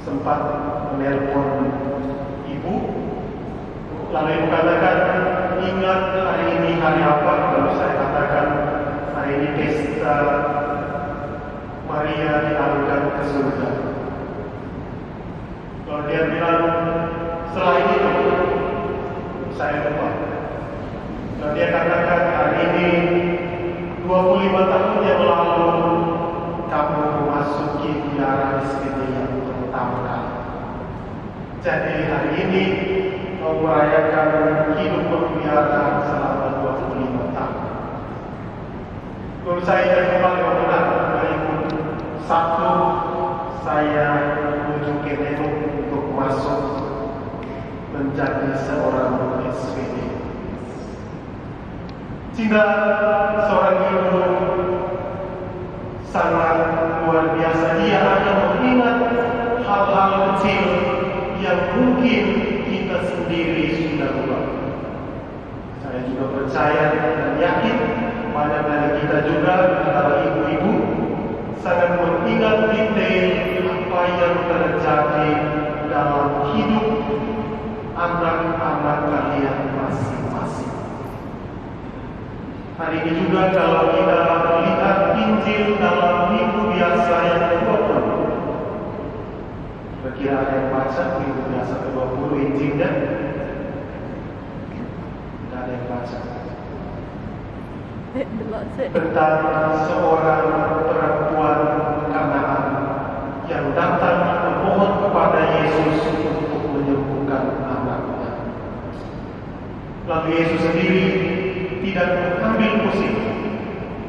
sempat menelpon ibu, lalu ibu katakan, ingat hari ini hari apa? Lalu saya katakan, hari ini pesta Maria diangkat ke surga. Lalu dia bilang, setelah itu saya lupa. Lalu dia katakan, hari ini 25 tahun yang lalu kamu memasuki biara SPT yang pertama kali. Jadi hari ini kau merayakan hidup pembiara selama 25 tahun. Lalu saya kembali benar, Sabtu saya menuju ke Depok untuk masuk menjadi seorang SPT. Cinta seorang ibu sangat luar biasa. Dia hanya mengingat hal-hal kecil yang mungkin kita sendiri sudah lupa. Saya juga percaya dan yakin banyak dari kita juga antara ibu-ibu sangat mengingat detail apa yang terjadi dalam hidup anak-anak kalian masing-masing. Hari ini juga kalau kita melihat Injil dalam minggu biasa yang ke-20, kira-kira ada yang baca minggu biasa ke-20 Injilnya? Tidak ada yang baca. Tentang seorang perempuan Kanaan yang datang memohon kepada Yesus untuk menyembuhkan anaknya. Lalu Yesus sendiri tidak mengambil pusing,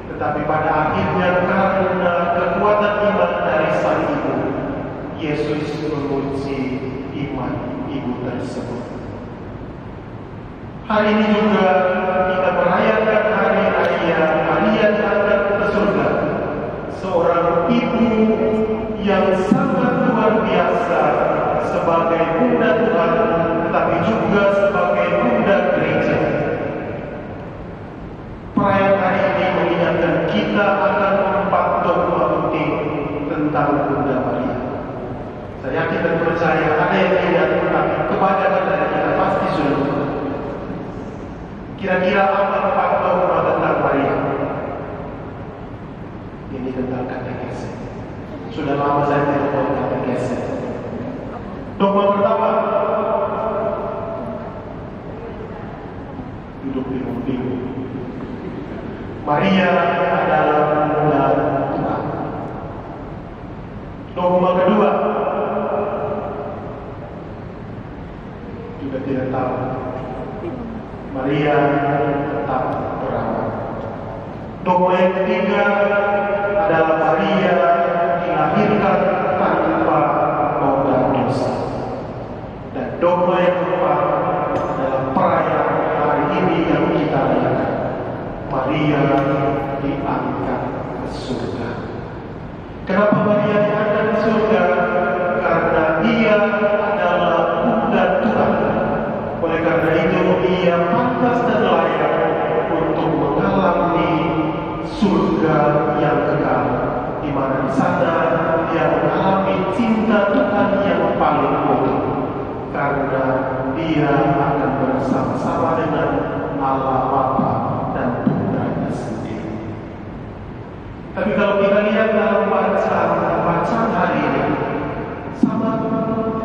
tetapi pada akhirnya karena kekuatan iman dari sang ibu, Yesus menguji iman ibu tersebut. Hari ini juga kita merayakan hari raya Maria diangkat ke surga, seorang ibu yang sangat luar biasa sebagai bunda Tuhan, tetapi juga sebagai bunda gereja. Perayaan hari ini mengingatkan kita akan 4 dogma penting tentang Bunda Maria. Saya yakin dan percaya ada yang tidak, tetapi kebanyakan dari kita pasti sudah. Kira-kira apa 4 dogma tentang Maria? Ini tentang katekese. Sudah lama saya tidak tahu katekese. Dogma pertama, duduk bingung-bingung. Maria adalah bunda Tuhan. Dogma kedua, juga tidak tahu. Maria tetap perawat. Dogma yang ketiga adalah Maria dilahirkan tanpa noda dosa. Dan dogma yang keempat adalah perayaan hari ini yang kita rayakan. Maria diangkat ke surga. Kenapa Maria diangkat ke surga? Karena dia adalah bunda Tuhan. Oleh karena itu ia pantas dan layak untuk mengalami surga yang kekal, di mana di sana dia mengalami cinta Tuhan yang paling utuh, karena dia akan bersama-sama dengan Allah Bapa dan Putranya sendiri. Tapi kalau kita lihat dalam bacaan hari ini,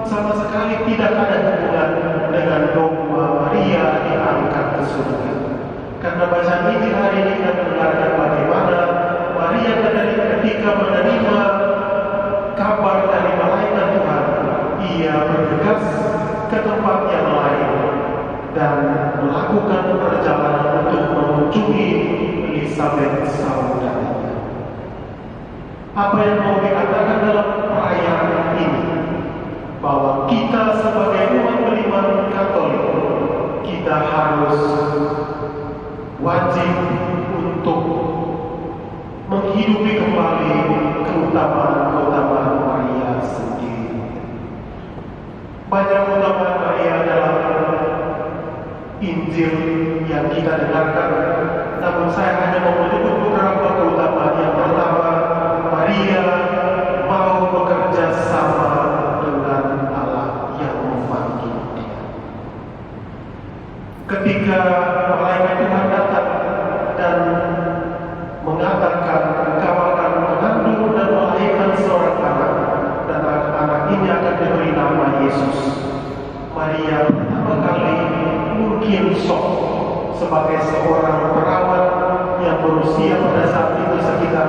sama sekali tidak ada hubungan dengan dogma Maria diangkat ke surga. Karena bacaan ini hari ini kita mendengarkan bagaimana Maria ketika menerima kabar dari malaikat Tuhan, ia bergegas ke tempat yang lain dan melakukan perjalanan untuk mengunjungi Elizabeth saudaranya. Apa yang mau dikatakan dalam perayaan ini? Bahwa kita sebagai umat beriman Katolik, kita harus wajib untuk menghidupi kembali keutamaan Maria sendiri. Banyak keutamaan Maria dalam Injil yang kita dengarkan, namun saya hanya mau menyebut beberapa keutamaan. Yang pertama, Maria mau bekerja sama dengan sebagai seorang perawat yang berusia pada saat itu sekitar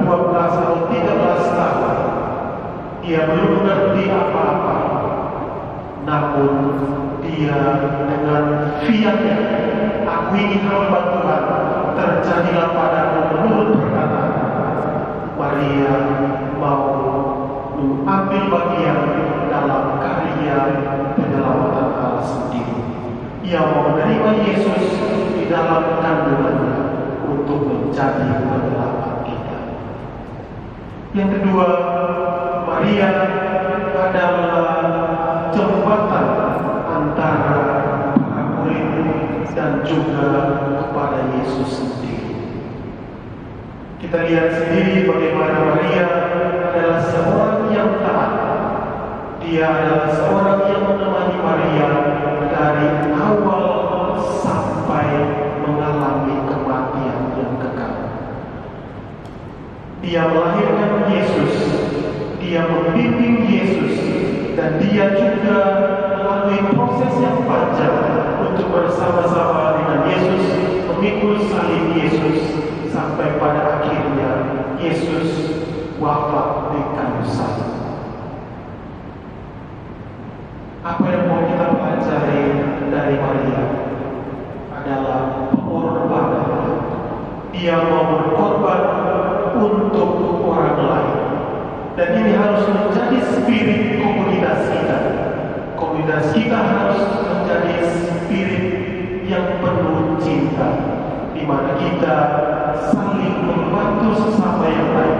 12 atau 13 tahun. Dia belum mengerti apa-apa, namun dia dengan fiat-Nya, "Aku ini hamba Tuhan, terjadilah padaku menurut perkataan." Maria mau mengambil bagian dalam karya penyelamatan Allah sendiri. Ia mau menerima Yesus di dalam kandungannya untuk menjadi penyelamat kita. Yang kedua, Maria adalah jembatan antara para murid dan juga kepada Yesus sendiri. Kita lihat sendiri bagaimana Maria adalah seorang yang taat. Dia adalah seorang yang menemani Maria dari awal sampai mengalami kematian yang kekal. Dia melahirkan Yesus, dia membimbing Yesus, dan dia juga melalui proses yang panjang untuk bersama-sama dengan Yesus memikul salib Yesus sampai pada akhirnya Yesus wafat di kayu salib. Apa yang mau kita pelajari dari Maria adalah pengorbanan. Dia mau berkorban untuk orang lain. Dan ini harus menjadi spirit komunitas kita. Komunitas kita harus menjadi spirit yang penuh cinta, di mana kita saling membantu sesama yang lain,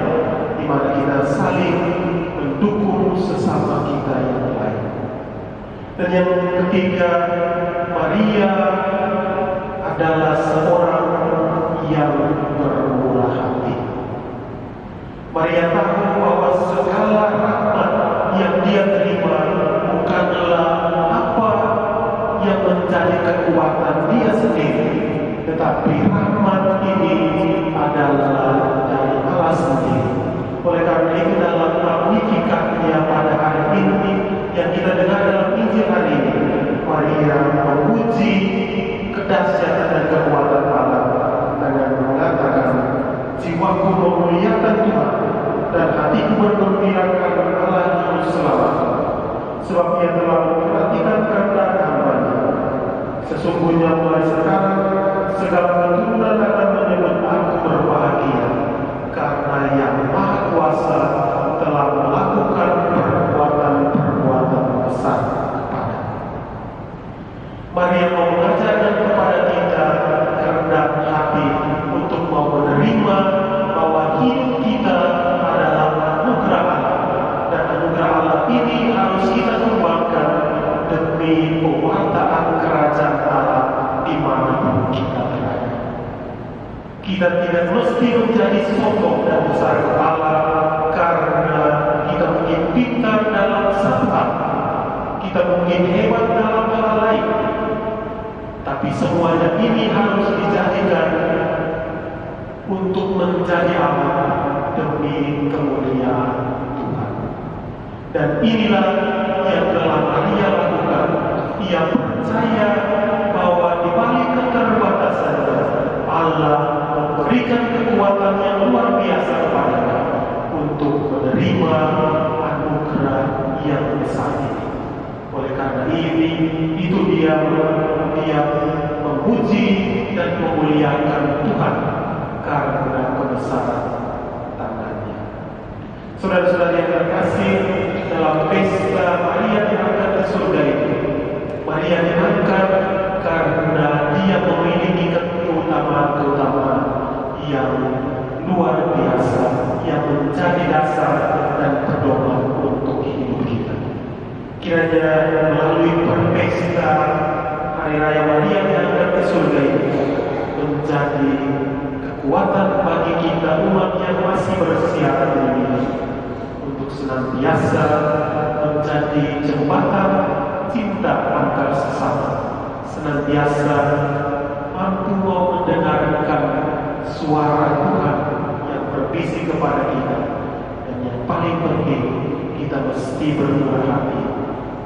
di mana kita saling mendukung sesama kita yang lain. Dan yang ketiga, Maria adalah seorang yang bermurah hati. Maria tahu bahwa segala rahmat yang dia terima bukanlah apa yang menjadi kekuatan dia sendiri, tetapi rahmat ini adalah dari Allah sendiri. Oleh karena itu dalam Magnificat-Nya pada hari ini yang kita dengar dalam Injil hari ini, Maria memuji kedahsyatan dan kekuatan Allah dengan mengatakan, "Jiwaku memuliakan Tuhan dan hatiku bergembirakan Allah Juru Selamat, sebab Ia telah memperhatikan keadaan hamba-Nya. Sesungguhnya mulai sekarang segala keturunan akan menyebut aku berbahagia, karena Yang Maha Kuasa telah melakukan perbuatan-perbuatan besar kepada." Maria mau mengajarkan kepada kita kerendahan hati untuk mau menerima bahwa hidup kita adalah anugerah Allah, dan anugerah Allah ini harus kita kembangkan demi pewartaan kerajaan Allah dimanapun kita berada. Kita tidak mesti menjadi sombong dan besar kepala karena kita mungkin pintar dalam satu hal, kita mungkin hebat dalam hal lain, tapi semuanya ini harus dijadikan untuk menjadi amal demi kemuliaan Tuhan. Dan inilah yang telah Maria lakukan. Ia percaya bahwa di balik keterbatasannya, Allah memberikan kekuatan yang luar biasa kepadanya untuk menerima anugerah yang besar ini. Oleh karena ini, itu dia memuji dan memuliakan Tuhan karena kebesaran tangannya. Saudara-saudara yang terkasih, dalam pesta Maria diangkat ke surga ini, Maria diangkat karena dia memiliki keutamaan-keutamaan yang luar biasa, yang menjadi dasar dan pedoman untuk hidup kita. Kiranya melalui perpesta Hari Raya Maria diangkat ke surga ini menjadi kekuatan bagi kita umat yang masih bersiaran di dunia untuk senantiasa menjadi jembatan cinta antar sesama, senantiasa mampu mau mendengarkan suara Tuhan yang berbisik kepada kita. Dan yang paling penting, kita mesti bermurah hati,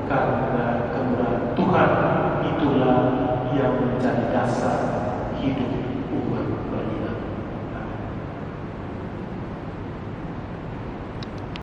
karena kemurahan Tuhan itulah yang menjadi dasar hidup.